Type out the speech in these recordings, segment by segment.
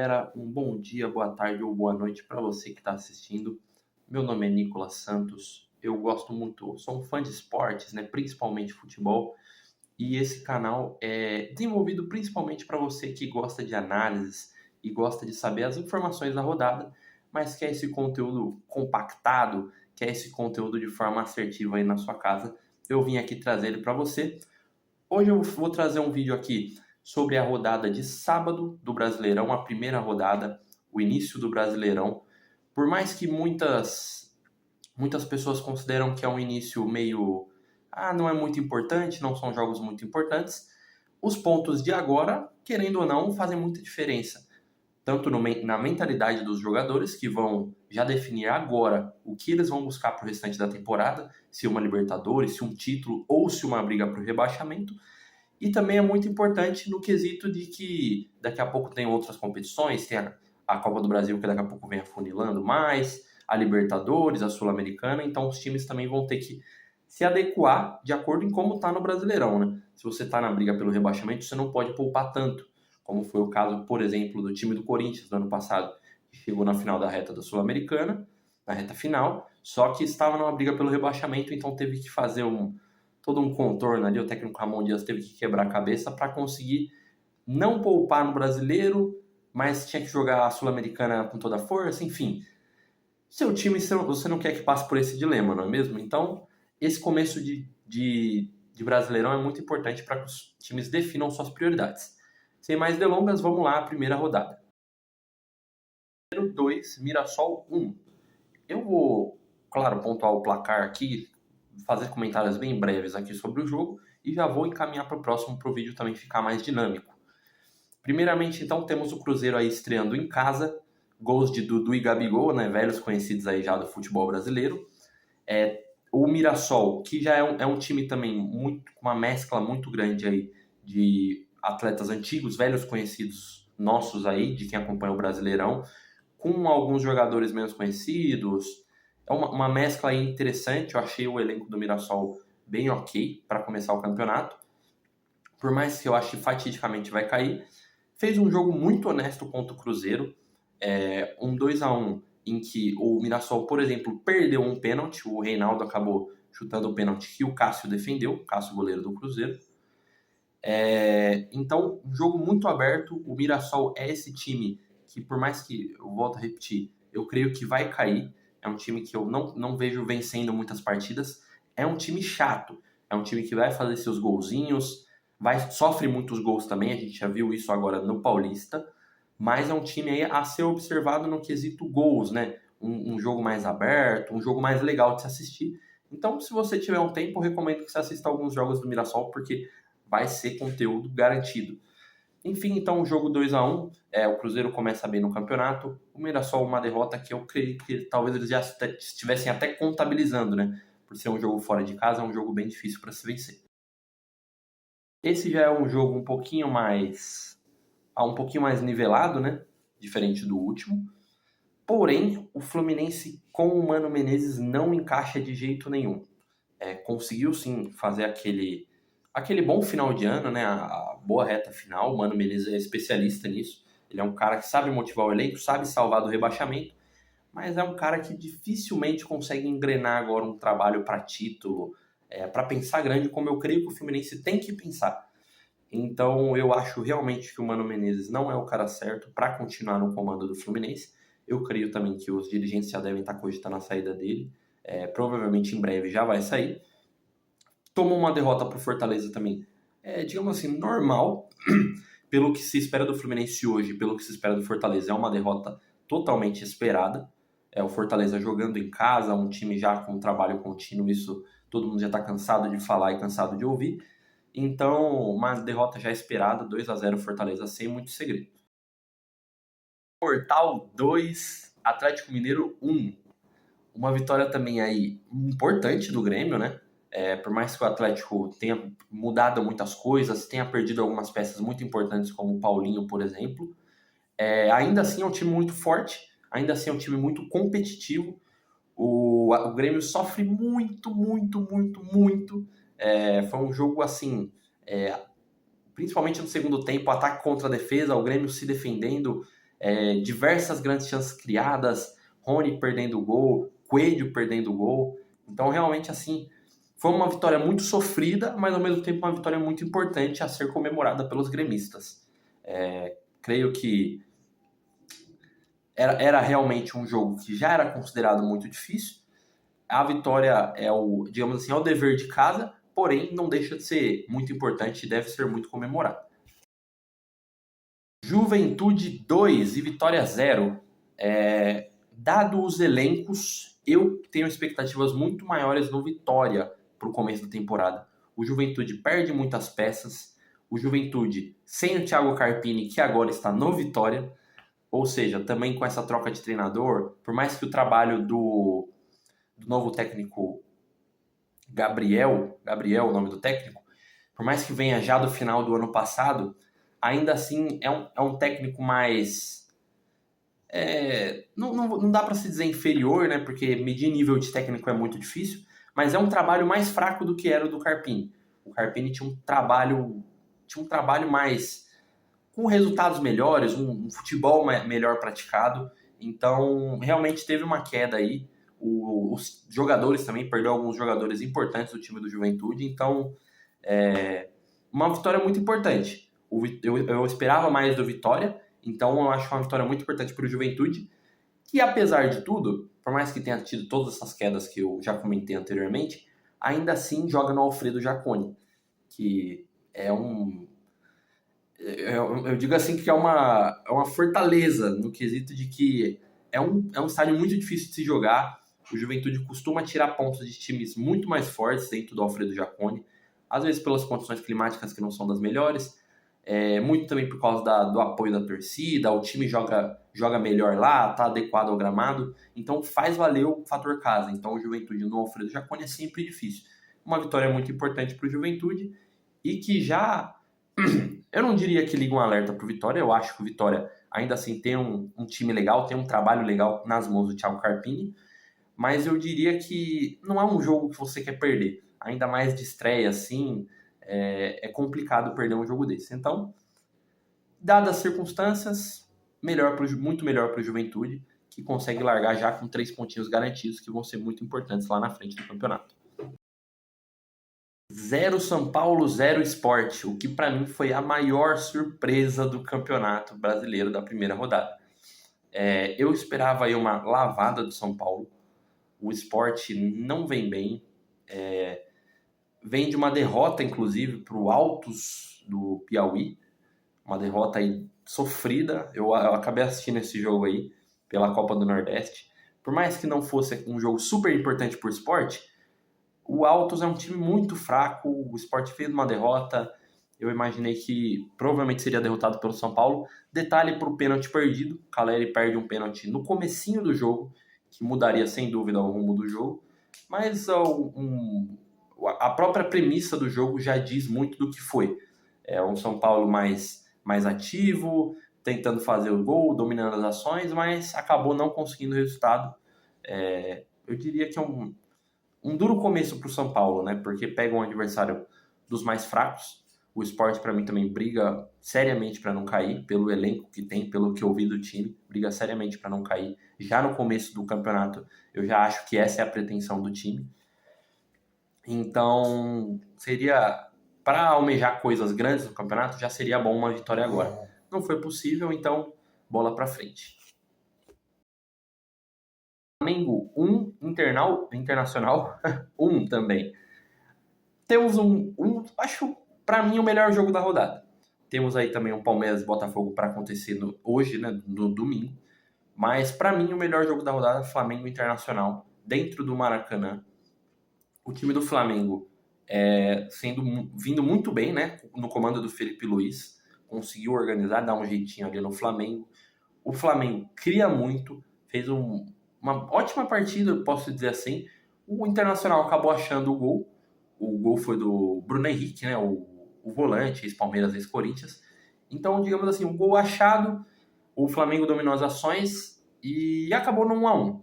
Era um bom dia, boa tarde ou boa noite para você que está assistindo. Meu nome é Nicolas Santos. Eu gosto muito, sou um fã de esportes, né, principalmente futebol, e esse canal é desenvolvido principalmente para você que gosta de análises e gosta de saber as informações da rodada, mas quer esse conteúdo compactado, quer esse conteúdo de forma assertiva aí na sua casa. Eu vim aqui trazer ele para você. Hoje eu vou trazer um vídeo aqui sobre a rodada de sábado do Brasileirão, a primeira rodada, o início do Brasileirão. Por mais que muitas pessoas consideram que é um início meio não é muito importante, não são jogos muito importantes, os pontos de agora, querendo ou não, fazem muita diferença. Tanto na mentalidade dos jogadores, que vão já definir agora o que eles vão buscar para o restante da temporada, se uma Libertadores, se um título ou se uma briga para o rebaixamento, e também é muito importante no quesito de que daqui a pouco tem outras competições, tem a Copa do Brasil que daqui a pouco vem afunilando mais, a Libertadores, a Sul-Americana, então os times também vão ter que se adequar de acordo em como está no Brasileirão, né? Se você está na briga pelo rebaixamento, você não pode poupar tanto, como foi o caso, por exemplo, do time do Corinthians do ano passado, que chegou na final da reta da Sul-Americana, na reta final, só que estava numa briga pelo rebaixamento, então teve que fazer todo um contorno ali. O técnico Ramon Dias teve que quebrar a cabeça para conseguir não poupar no brasileiro, mas tinha que jogar a Sul-Americana com toda a força, enfim. Seu time, você não quer que passe por esse dilema, não é mesmo? Então, esse começo de Brasileirão é muito importante para que os times definam suas prioridades. Sem mais delongas, vamos lá, a primeira rodada. 2, Mirassol 1. Eu vou, claro, pontuar o placar aqui, fazer comentários bem breves aqui sobre o jogo e já vou encaminhar para o próximo para o vídeo também ficar mais dinâmico. Primeiramente, então, temos o Cruzeiro aí estreando em casa, gols de Dudu e Gabigol, né, velhos conhecidos aí já do futebol brasileiro. O Mirassol, que já é um time também muito, com uma mescla muito grande aí de atletas antigos, velhos conhecidos nossos aí, de quem acompanha o Brasileirão, com alguns jogadores menos conhecidos. É uma mescla aí interessante. Eu achei o elenco do Mirassol bem ok para começar o campeonato. Por mais que eu ache que fatidicamente vai cair, fez um jogo muito honesto contra o Cruzeiro. Um 2-1 em que o Mirassol, por exemplo, perdeu um pênalti. O Reinaldo acabou chutando o pênalti que o Cássio defendeu, o Cássio, goleiro do Cruzeiro. Então, um jogo muito aberto. O Mirassol é esse time que, por mais que, eu volto a repetir, eu creio que vai cair. É um time que eu não vejo vencendo muitas partidas. É um time chato. É um time que vai fazer seus golzinhos, sofre muitos gols também. A gente já viu isso agora no Paulista. Mas é um time aí a ser observado no quesito gols, né? Um jogo mais aberto, um jogo mais legal de se assistir. Então, se você tiver um tempo, eu recomendo que você assista alguns jogos do Mirassol, porque vai ser conteúdo garantido. Enfim, então o jogo 2-1, o Cruzeiro começa bem no campeonato, o Mirassol uma derrota que eu creio que talvez eles já estivessem até contabilizando, né? Por ser um jogo fora de casa, é um jogo bem difícil para se vencer. Esse já é um jogo um pouquinho mais nivelado, né? Diferente do último. Porém, o Fluminense com o Mano Menezes não encaixa de jeito nenhum. Conseguiu sim fazer aquele bom final de ano, né? A boa reta final. O Mano Menezes é especialista nisso. Ele é um cara que sabe motivar o elenco, sabe salvar do rebaixamento, mas é um cara que dificilmente consegue engrenar agora um trabalho para título, para pensar grande, como eu creio que o Fluminense tem que pensar. Então eu acho realmente que o Mano Menezes não é o cara certo para continuar no comando do Fluminense. Eu creio também que os dirigentes já devem estar cogitando a saída dele. Provavelmente em breve já vai sair. Tomou uma derrota para o Fortaleza também, digamos assim, normal, pelo que se espera do Fluminense hoje, pelo que se espera do Fortaleza, é uma derrota totalmente esperada. O Fortaleza jogando em casa, um time já com um trabalho contínuo, isso todo mundo já está cansado de falar e cansado de ouvir. Então, uma derrota já esperada, 2-0 Fortaleza, sem muito segredo. Portal 2, Atlético Mineiro 1. Uma vitória também aí importante do Grêmio, né? Por mais que o Atlético tenha mudado muitas coisas, tenha perdido algumas peças muito importantes, como o Paulinho, por exemplo, ainda assim é um time muito forte, ainda assim é um time muito competitivo. O Grêmio sofre muito, muito, muito, muito. Foi um jogo assim, principalmente no segundo tempo, ataque contra a defesa, o Grêmio se defendendo, diversas grandes chances criadas, Rony perdendo o gol, Coelho perdendo o gol. Então, realmente, assim, foi uma vitória muito sofrida, mas ao mesmo tempo uma vitória muito importante a ser comemorada pelos gremistas. Creio que era realmente um jogo que já era considerado muito difícil. A vitória digamos assim, é o dever de casa, porém não deixa de ser muito importante e deve ser muito comemorado. Juventude 2 e Vitória 0. Dado os elencos, eu tenho expectativas muito maiores no Vitória para o começo da temporada. O Juventude perde muitas peças. O Juventude sem o Thiago Carpini, que agora está no Vitória. Ou seja, também com essa troca de treinador, por mais que o trabalho do novo técnico Gabriel, o nome do técnico, por mais que venha já do final do ano passado, ainda assim é um técnico mais... não dá para se dizer inferior, né? Porque medir nível de técnico é muito difícil, mas é um trabalho mais fraco do que era o do Carpini. O Carpini tinha um trabalho mais com resultados melhores, um futebol melhor praticado. Então, realmente teve uma queda aí. Os jogadores também, perdeu alguns jogadores importantes do time do Juventude. Então, uma vitória muito importante. Eu esperava mais do Vitória, então eu acho uma vitória muito importante para o Juventude, que apesar de tudo, por mais que tenha tido todas essas quedas que eu já comentei anteriormente, ainda assim joga no Alfredo Jaconi, que é eu digo assim que é uma fortaleza no quesito de que é um estádio muito difícil de se jogar. O Juventude costuma tirar pontos de times muito mais fortes dentro do Alfredo Jaconi, às vezes pelas condições climáticas que não são das melhores, muito também por causa do apoio da torcida, o time joga melhor lá, está adequado ao gramado, então faz valer o fator casa. Então o Juventude no Alfredo Jaconi é sempre difícil. Uma vitória muito importante para o Juventude e que já... Eu não diria que liga um alerta pro Vitória, eu acho que o Vitória ainda assim tem um time legal, tem um trabalho legal nas mãos do Thiago Carpini, mas eu diria que não é um jogo que você quer perder, ainda mais de estreia assim, é complicado perder um jogo desse. Então, dadas as circunstâncias, muito melhor para o Juventude, que consegue largar já com 3 pontinhos garantidos, que vão ser muito importantes lá na frente do campeonato. 0 São Paulo, 0 Sport, o que para mim foi a maior surpresa do campeonato brasileiro da primeira rodada. Eu esperava aí uma lavada do São Paulo, o Sport não vem bem, vem de uma derrota inclusive para o Altos do Piauí, uma derrota aí sofrida. Eu acabei assistindo esse jogo aí pela Copa do Nordeste, por mais que não fosse um jogo super importante para o Sport, o Altos é um time muito fraco, o Sport fez uma derrota, eu imaginei que provavelmente seria derrotado pelo São Paulo. Detalhe para o pênalti perdido, o Caleri perde um pênalti no comecinho do jogo, que mudaria sem dúvida o rumo do jogo, mas a própria premissa do jogo já diz muito do que foi. É um São Paulo mais ativo, tentando fazer o gol, dominando as ações, mas acabou não conseguindo o resultado. Eu diria que é um duro começo para o São Paulo, né? Porque pega um adversário dos mais fracos. O Sport, para mim, também briga seriamente para não cair, pelo elenco que tem, pelo que eu vi do time, briga seriamente para não cair. Já no começo do campeonato, eu já acho que essa é a pretensão do time. Então, seria, para almejar coisas grandes no campeonato, já seria bom uma vitória agora. Não foi possível, então, bola para frente. Flamengo 1, Internacional 1 também. Temos acho, para mim, o melhor jogo da rodada. Temos aí também um Palmeiras e Botafogo para acontecer hoje, né, no domingo. Mas, para mim, o melhor jogo da rodada é Flamengo Internacional, dentro do Maracanã. O time do Flamengo vindo muito bem, né, no comando do Felipe Luiz. Conseguiu organizar, dar um jeitinho ali no Flamengo. O Flamengo cria muito, fez uma ótima partida, posso dizer assim. O Internacional acabou achando o gol. O gol foi do Bruno Henrique, né? O volante, ex-Palmeiras, ex-Corinthians. Então, digamos assim, um gol achado, o Flamengo dominou as ações e acabou no 1-1.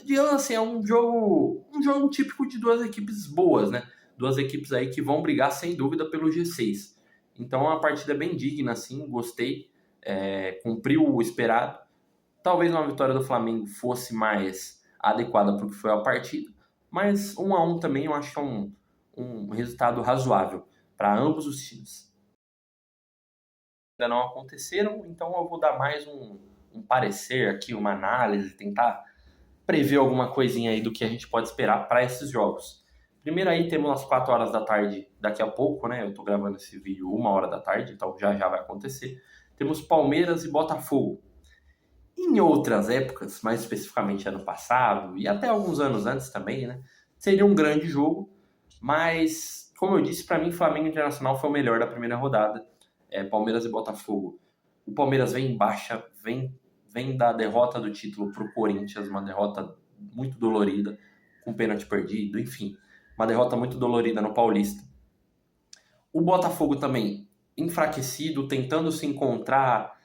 Digamos assim, é um jogo típico de duas equipes boas, né? Duas equipes aí que vão brigar sem dúvida pelo G6. Então, é uma partida bem digna, assim, gostei. cumpriu o esperado. Talvez uma vitória do Flamengo fosse mais adequada para o que foi a partida, mas 1-1 também eu acho que é um resultado razoável para ambos os times. Ainda não aconteceram, então eu vou dar mais um parecer aqui, uma análise, tentar prever alguma coisinha aí do que a gente pode esperar para esses jogos. Primeiro aí temos às 4 horas da tarde, daqui a pouco, né? Eu tô gravando esse vídeo 1 hora da tarde, então já vai acontecer. Temos Palmeiras e Botafogo. Em outras épocas, mais especificamente ano passado e até alguns anos antes também, né? Seria um grande jogo, mas como eu disse, para mim Flamengo e Internacional foi o melhor da primeira rodada. Palmeiras e Botafogo. O Palmeiras vem em baixa, vem da derrota do título para o Corinthians, uma derrota muito dolorida, com pênalti perdido, enfim, uma derrota muito dolorida no Paulista. O Botafogo também enfraquecido, tentando se encontrar,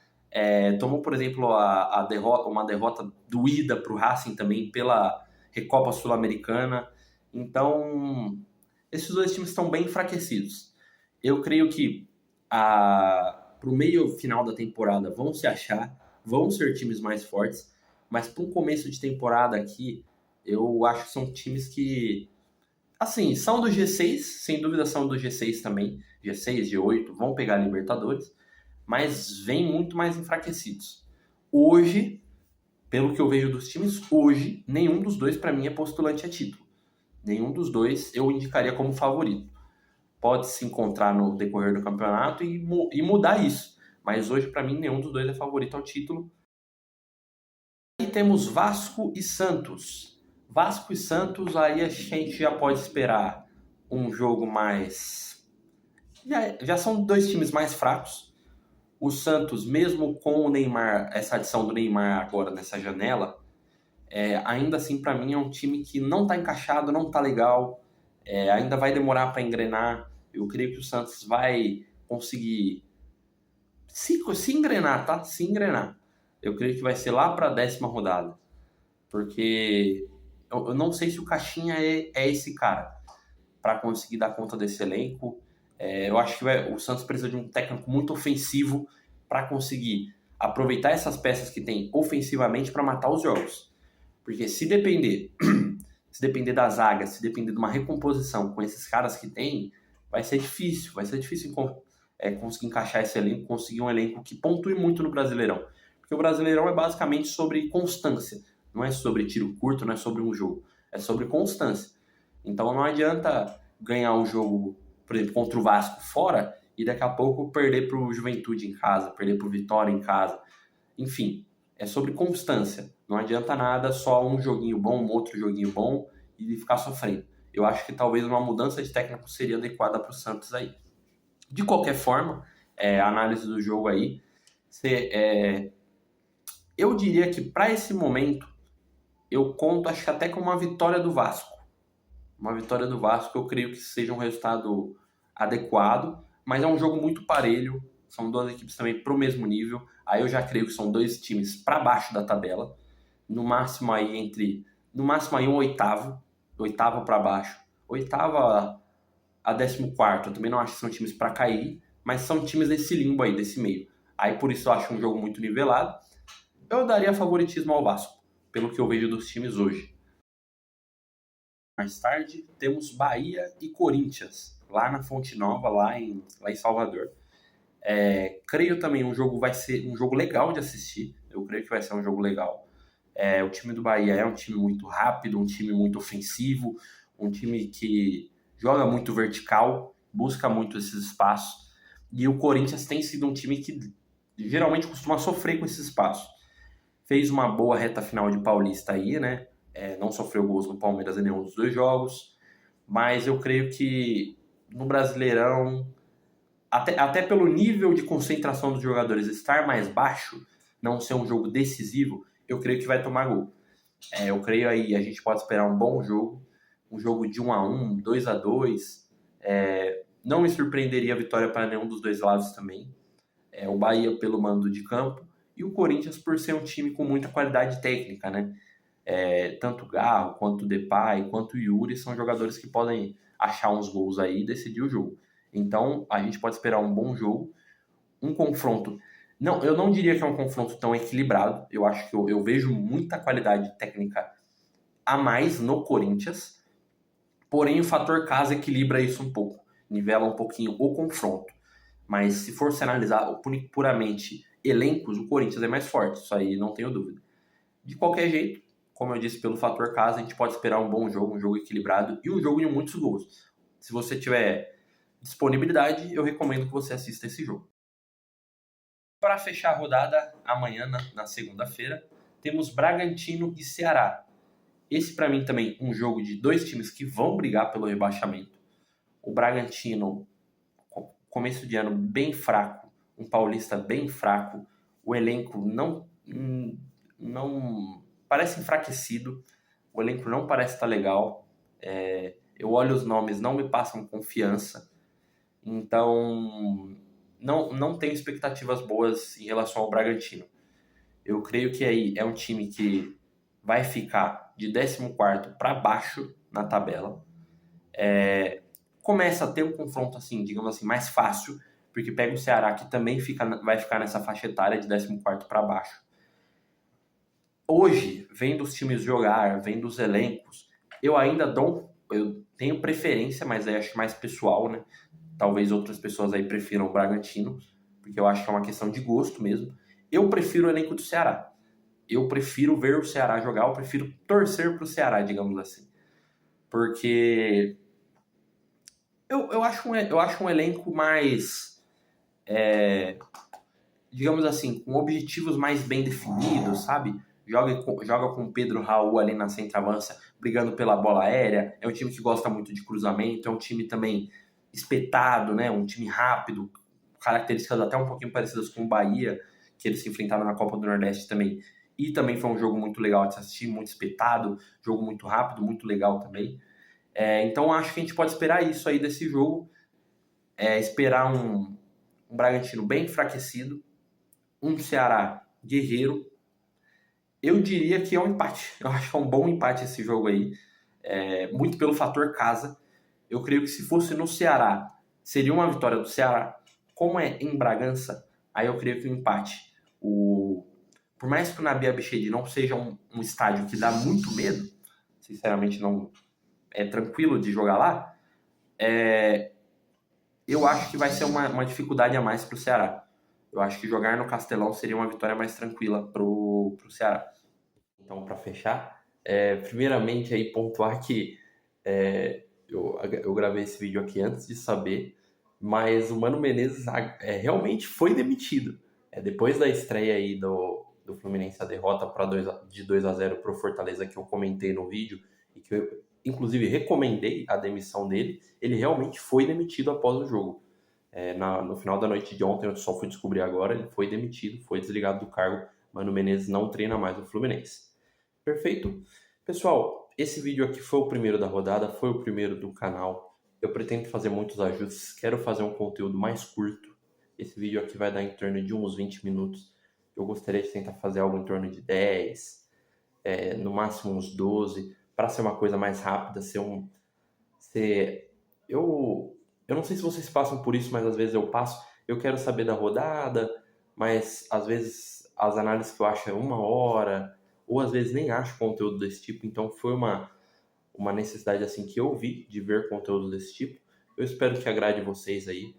tomou, por exemplo, uma derrota doída para o Racing também pela Recopa Sul-Americana. Então, esses dois times estão bem enfraquecidos. Eu creio que para o meio final da temporada vão se achar, vão ser times mais fortes, mas para um começo de temporada aqui, eu acho que são times que, assim, são do G6, sem dúvida são do G6 também, G6, G8, vão pegar a Libertadores, mas vêm muito mais enfraquecidos. Hoje, pelo que eu vejo dos times, hoje, nenhum dos dois para mim é postulante a título. Nenhum dos dois eu indicaria como favorito. Pode se encontrar no decorrer do campeonato e mudar isso. Mas hoje, para mim, nenhum dos dois é favorito ao título. E temos Vasco e Santos. Vasco e Santos, aí a gente já pode esperar um jogo mais... Já são dois times mais fracos. O Santos, mesmo com o Neymar, essa adição do Neymar agora nessa janela, ainda assim, para mim, é um time que não está encaixado, não está legal, ainda vai demorar para engrenar. Eu creio que o Santos vai conseguir se engrenar, tá? Se engrenar. Eu creio que vai ser lá para a 10ª rodada. Porque eu não sei se o Caixinha é esse cara para conseguir dar conta desse elenco. Eu acho que o Santos precisa de um técnico muito ofensivo para conseguir aproveitar essas peças que tem ofensivamente para matar os jogos. Porque se depender da zaga, se depender de uma recomposição com esses caras que tem, vai ser difícil conseguir encaixar esse elenco, conseguir um elenco que pontue muito no Brasileirão. Porque o Brasileirão é basicamente sobre constância, não é sobre tiro curto, não é sobre um jogo, é sobre constância. Então não adianta ganhar um jogo, por exemplo, contra o Vasco fora e daqui a pouco perder para o Juventude em casa, perder para o Vitória em casa. Enfim, é sobre constância. Não adianta nada só um joguinho bom, um outro joguinho bom e ficar sofrendo. Eu acho que talvez uma mudança de técnico seria adequada para o Santos aí. De qualquer forma, a análise do jogo aí, eu diria que para esse momento, eu conto acho que até com uma vitória do Vasco. Uma vitória do Vasco, eu creio que seja um resultado adequado, mas é um jogo muito parelho, são duas equipes também para o mesmo nível, aí eu já creio que são dois times para baixo da tabela, no máximo aí um oitavo para baixo, oitava a 14º, eu também não acho que são times para cair, mas são times desse limbo aí, desse meio. Aí por isso eu acho um jogo muito nivelado. Eu daria favoritismo ao Vasco, pelo que eu vejo dos times hoje. Mais tarde, temos Bahia e Corinthians, lá na Fonte Nova, lá em Salvador. Creio também um jogo vai ser um jogo legal de assistir. Eu creio que vai ser um jogo legal. O time do Bahia é um time muito rápido, um time muito ofensivo, um time que joga muito vertical, busca muito esses espaços. E o Corinthians tem sido um time que geralmente costuma sofrer com esses espaços. Fez uma boa reta final de Paulista aí, né? Não sofreu gols no Palmeiras em nenhum dos dois jogos, mas eu creio que no Brasileirão, até pelo nível de concentração dos jogadores estar mais baixo, não ser um jogo decisivo, eu creio que vai tomar gol. Eu creio aí, a gente pode esperar um bom jogo, um jogo de 1-1, 2-2. Não me surpreenderia a vitória para nenhum dos dois lados também. O Bahia pelo mando de campo e o Corinthians por ser um time com muita qualidade técnica, né? Tanto o Garro, quanto o Depay, quanto o Yuri são jogadores que podem achar uns gols aí e decidir o jogo. Então, a gente pode esperar um bom jogo, um confronto Não, eu não diria que é um confronto tão equilibrado. Eu acho que eu vejo muita qualidade técnica a mais no Corinthians. Porém, o fator casa equilibra isso um pouco. Nivela um pouquinho o confronto. Mas se for se analisar puramente elencos, o Corinthians é mais forte. Isso aí não tenho dúvida. De qualquer jeito, como eu disse, pelo fator casa, a gente pode esperar um bom jogo, um jogo equilibrado e um jogo de muitos gols. Se você tiver disponibilidade, eu recomendo que você assista esse jogo. Para fechar a rodada, amanhã, na segunda-feira, temos Bragantino e Ceará. Esse, para mim, também um jogo de dois times que vão brigar pelo rebaixamento. O Bragantino, começo de ano bem fraco, um paulista bem fraco, o elenco não parece enfraquecido, o elenco não parece estar legal. Eu olho os nomes, não me passam confiança, então não tenho expectativas boas em relação ao Bragantino. Eu creio que aí é um time que vai ficar de 14º para baixo na tabela. Começa a ter um confronto assim, digamos assim, mais fácil, porque pega o Ceará, que também vai ficar nessa faixa etária de 14º para baixo. Hoje, vendo os times jogar, vendo os elencos, eu tenho preferência, mas aí acho mais pessoal, né? Talvez outras pessoas aí prefiram o Bragantino, porque eu acho que é uma questão de gosto mesmo. Eu prefiro o elenco do Ceará. Eu prefiro ver o Ceará jogar, eu prefiro torcer para o Ceará, digamos assim. Porque eu acho um elenco mais, digamos assim, com objetivos mais bem definidos, sabe? Joga com o Pedro Raul ali na centroavança, brigando pela bola aérea. É um time que gosta muito de cruzamento, é um time também espetado, né? Um time rápido, características até um pouquinho parecidas com o Bahia, que eles se enfrentaram na Copa do Nordeste também. E também foi um jogo muito legal de se assistir, muito espetado, jogo muito rápido, muito legal também. Então acho que a gente pode esperar isso aí desse jogo, esperar um Bragantino bem enfraquecido, um Ceará guerreiro. Eu diria que é um empate. Eu acho que é um bom empate esse jogo aí, muito pelo fator casa. Eu creio que se fosse no Ceará, seria uma vitória do Ceará. Como é em Bragança, aí eu creio que um empate. Por mais que o Nabi Abichedi não seja um estádio que dá muito medo, sinceramente não é tranquilo de jogar lá, eu acho que vai ser uma dificuldade a mais para o Ceará. Eu acho que jogar no Castelão seria uma vitória mais tranquila para o Ceará. Então, para fechar, primeiramente aí pontuar que eu gravei esse vídeo aqui antes de saber, mas o Mano Menezes realmente foi demitido. Depois da estreia aí do Fluminense, a derrota de 2-0 para o Fortaleza, que eu comentei no vídeo, e que eu, inclusive, recomendei a demissão dele, ele realmente foi demitido após o jogo. No final da noite de ontem, eu só fui descobrir agora, ele foi demitido, foi desligado do cargo. Mano Menezes não treina mais o Fluminense. Perfeito? Pessoal, esse vídeo aqui foi o primeiro da rodada, foi o primeiro do canal. Eu pretendo fazer muitos ajustes, quero fazer um conteúdo mais curto. Esse vídeo aqui vai dar em torno de uns 20 minutos. Eu gostaria de tentar fazer algo em torno de 10, no máximo uns 12, para ser uma coisa mais rápida, eu não sei se vocês passam por isso, mas às vezes eu passo. Eu quero saber da rodada, mas às vezes as análises que eu acho é 1 hora, ou às vezes nem acho conteúdo desse tipo. Então foi uma necessidade assim que eu vi de ver conteúdo desse tipo. Eu espero que agrade vocês aí.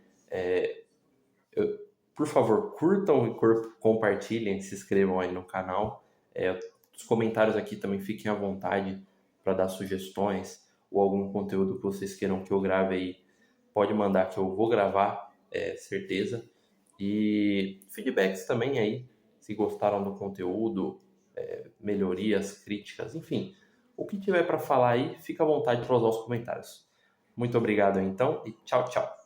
Por favor, curtam e compartilhem, se inscrevam aí no canal. Os comentários aqui também fiquem à vontade para dar sugestões ou algum conteúdo que vocês queiram que eu grave aí. Pode mandar que eu vou gravar, certeza. E feedbacks também aí, se gostaram do conteúdo, melhorias, críticas, enfim. O que tiver para falar aí, fica à vontade para usar os comentários. Muito obrigado então e tchau, tchau.